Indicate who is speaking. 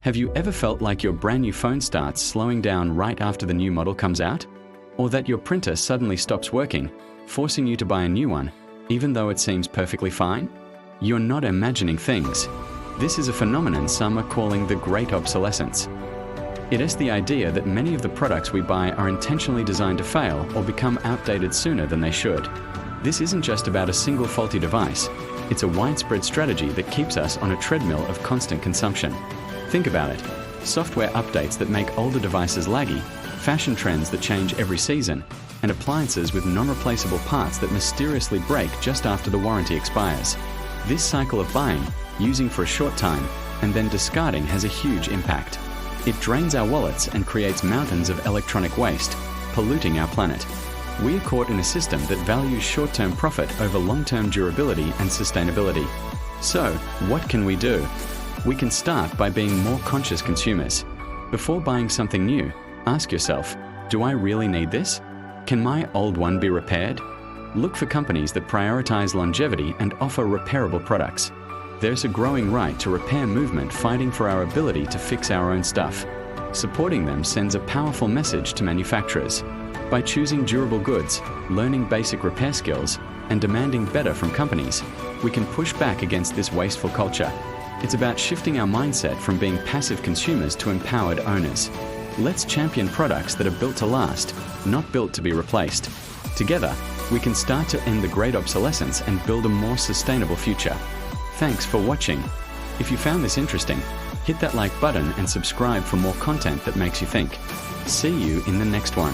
Speaker 1: Have you ever felt like your brand new phone starts slowing down right after the new model comes out? Or that your printer suddenly stops working, forcing you to buy a new one, even though it seems perfectly fine? You're not imagining things. This is a phenomenon some are calling the Great Obsolescence. It is the idea that many of the products we buy are intentionally designed to fail or become outdated sooner than they should. This isn't just about a single faulty device. It's a widespread strategy that keeps us on a treadmill of constant consumption. Think about it. Software updates that make older devices laggy, fashion trends that change every season, and appliances with non-replaceable parts that mysteriously break just after the warranty expires. This cycle of buying, using for a short time, and then discarding has a huge impact. It drains our wallets and creates mountains of electronic waste, polluting our planet. We are caught in a system that values short-term profit over long-term durability and sustainability. So, what can we do? We can start by being more conscious consumers. Before buying something new, ask yourself, do I really need this? Can my old one be repaired? Look for companies that prioritize longevity and offer repairable products. There's a growing right to repair movement fighting for our ability to fix our own stuff. Supporting them sends a powerful message to manufacturers. By choosing durable goods, learning basic repair skills, and demanding better from companies, we can push back against this wasteful culture. It's about shifting our mindset from being passive consumers to empowered owners. Let's champion products that are built to last, not built to be replaced. Together, we can start to end the great obsolescence and build a more sustainable future. Thanks for watching. If you found this interesting, hit that like button and subscribe for more content that makes you think. See you in the next one.